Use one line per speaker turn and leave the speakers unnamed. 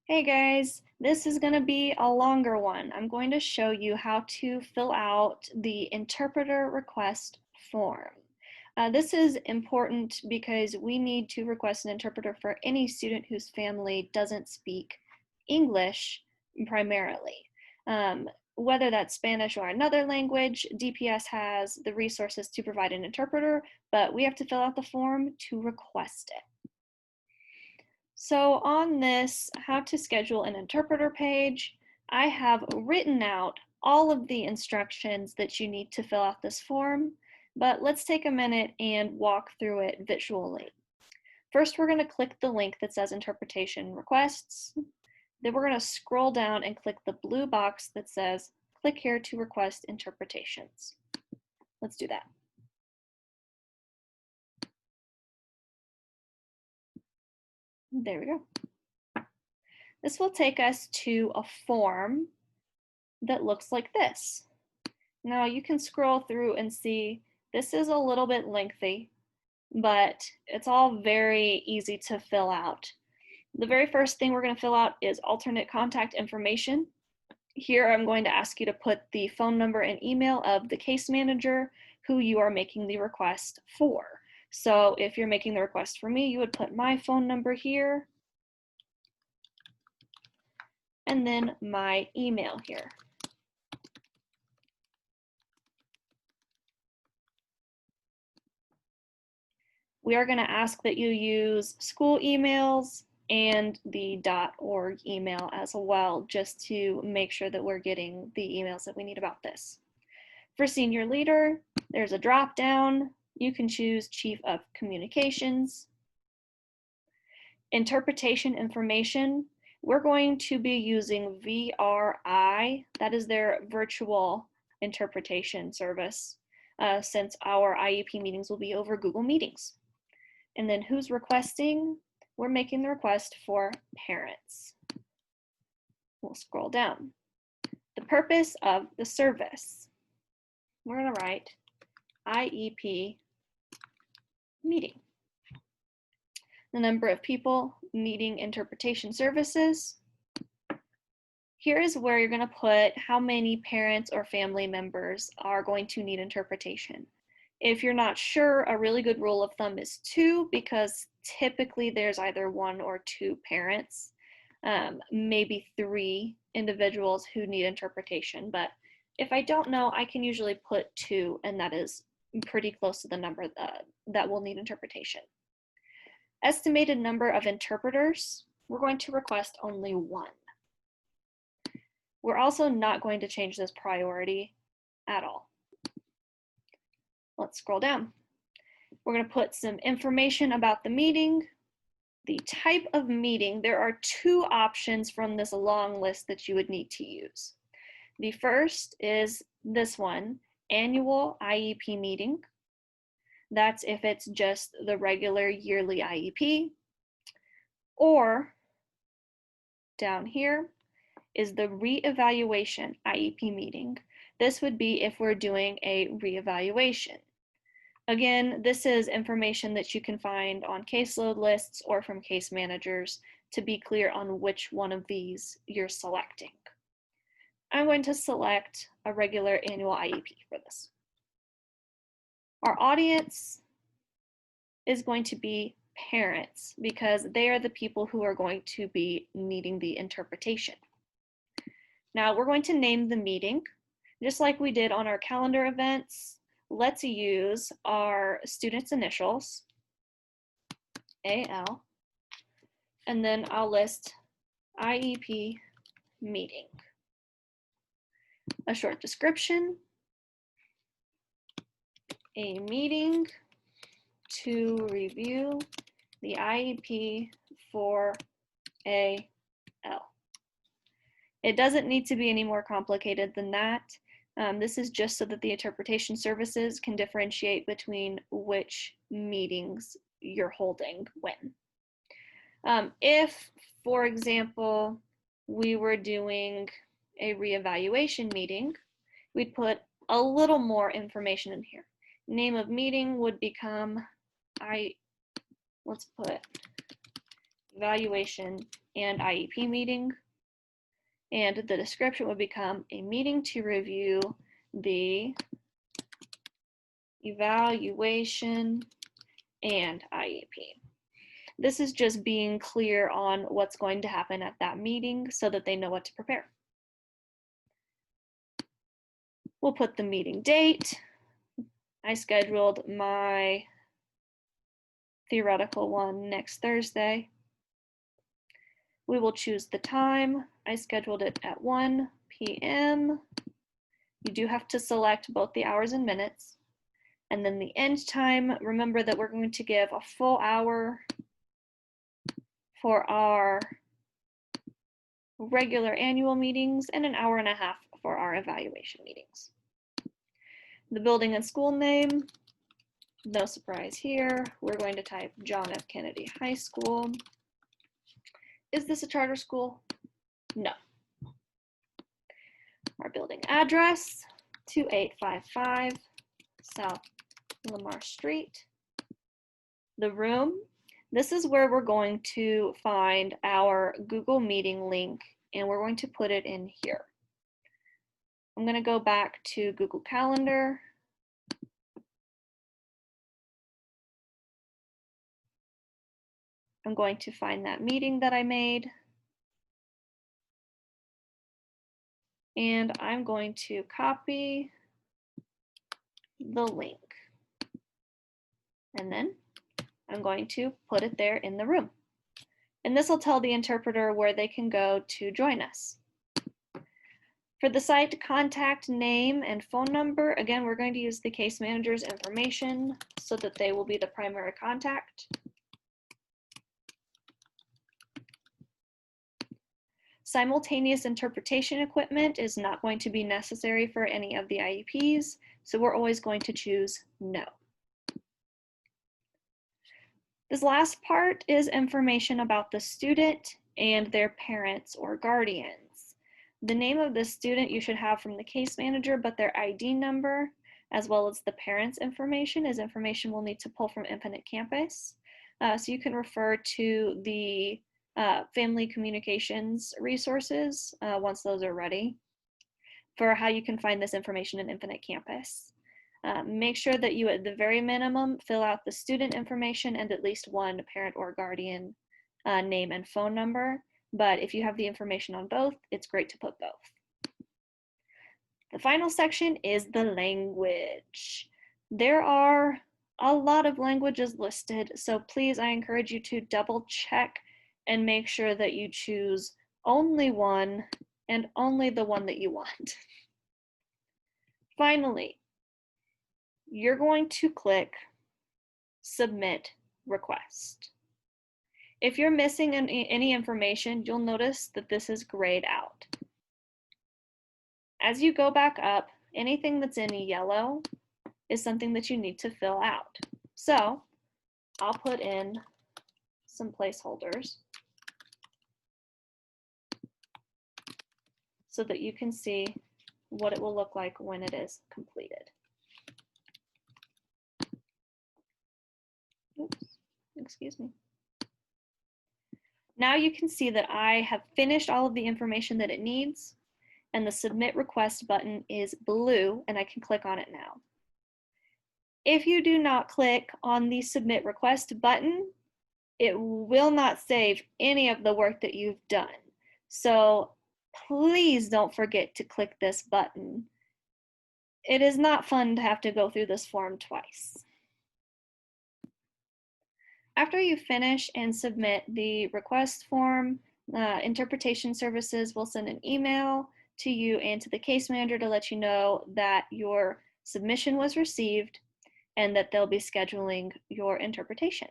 Hey guys, this is going to be a longer one. I'm going to show you how to fill out the interpreter request form. This is important because we need to request an interpreter for any student whose family doesn't speak English primarily. Whether that's Spanish or another language, DPS has the resources to provide an interpreter, but we have to fill out the form to request it. So on this how to schedule an interpreter page, I have written out all of the instructions that you need to fill out this form, but let's take a minute and walk through it visually. First, we're going to click the link that says interpretation requests. Then we're going to scroll down and click the blue box that says click here to request interpretations. Let's do that. There we go. This will take us to a form that looks like this. Now you can scroll through and see this is a little bit lengthy, but it's all very easy to fill out. The very first thing we're going to fill out is alternate contact information. Here I'm going to ask you to put the phone number and email of the case manager who you are making the request for. So if you're making the request for me, you would put my phone number here and then my email here. We are going to ask that you use school emails and the .org email as well, just to make sure that we're getting the emails that we need about this. For senior leader, there's a drop down. You can choose Chief of Communications. Interpretation information, we're going to be using VRI. That is their virtual interpretation service, since our IEP meetings will be over Google Meetings. And then who's requesting? We're making the request for parents. We'll scroll down. The purpose of the service. We're going to write IEP meeting. The number of people needing interpretation services. Here is where you're going to put how many parents or family members are going to need interpretation. If you're not sure, a really good rule of thumb is 2, because typically there's either 1 or 2 parents, maybe 3 individuals who need interpretation. But if I don't know, I can usually put 2, and that is pretty close to the number that will need interpretation. Estimated number of interpreters, we're going to request only 1. We're also not going to change this priority at all. Let's scroll down. We're going to put some information about the meeting. The type of meeting, there are 2 options from this long list that you would need to use. The first is this one, annual IEP meeting. That's if it's just the regular yearly IEP. Or down here is the reevaluation IEP meeting. This would be if we're doing a reevaluation. Again, this is information that you can find on caseload lists or from case managers to be clear on which one of these you're selecting. I'm going to select a regular annual IEP for this. Our audience is going to be parents because they are the people who are going to be needing the interpretation. Now we're going to name the meeting, just like we did on our calendar events. Let's use our students' initials, AL, and then I'll list IEP meeting. A short description, a meeting to review the IEP for AL. It doesn't need to be any more complicated than that. This is just so that the interpretation services can differentiate between which meetings you're holding when. If, for example, we were doing a reevaluation meeting, we'd put a little more information in here. Name of meeting would become, let's put evaluation and IEP meeting. And the description would become a meeting to review the evaluation and IEP. This is just being clear on what's going to happen at that meeting so that they know what to prepare. We'll put the meeting date. I scheduled my theoretical one next Thursday. We will choose the time. I scheduled it at 1 p.m. You do have to select both the hours and minutes. And then the end time, remember that we're going to give a full hour for our regular annual meetings and an hour and a half for our evaluation meetings. The building and school name, no surprise here. We're going to type John F. Kennedy High School. Is this a charter school? No. Our building address, 2855 South Lamar Street. The room, this is where we're going to find our Google Meeting link, and we're going to put it in here. I'm going to go back to Google Calendar. I'm going to find that meeting that I made. And I'm going to copy the link. And then I'm going to put it there in the room. And this will tell the interpreter where they can go to join us. For the site contact name and phone number, again, we're going to use the case manager's information so that they will be the primary contact. Simultaneous interpretation equipment is not going to be necessary for any of the IEPs, so we're always going to choose no. This last part is information about the student and their parents or guardians. The name of the student you should have from the case manager, but their ID number, as well as the parents' information, is information we'll need to pull from Infinite Campus. So you can refer to the family communications resources once those are ready for how you can find this information in Infinite Campus. Make sure that you, at the very minimum, fill out the student information and at least one parent or guardian name and phone number. But if you have the information on both, it's great to put both. The final section is the language. There are a lot of languages listed, so please, I encourage you to double check and make sure that you choose only one and only the one that you want. Finally, you're going to click Submit Request. If you're missing any information, you'll notice that this is grayed out. As you go back up, anything that's in yellow is something that you need to fill out. So I'll put in some placeholders so that you can see what it will look like when it is completed. Oops, excuse me. Now you can see that I have finished all of the information that it needs, and the Submit Request button is blue, and I can click on it now. If you do not click on the Submit Request button, it will not save any of the work that you've done. So please don't forget to click this button. It is not fun to have to go through this form twice. After you finish and submit the request form, Interpretation Services will send an email to you and to the case manager to let you know that your submission was received and that they'll be scheduling your interpretation.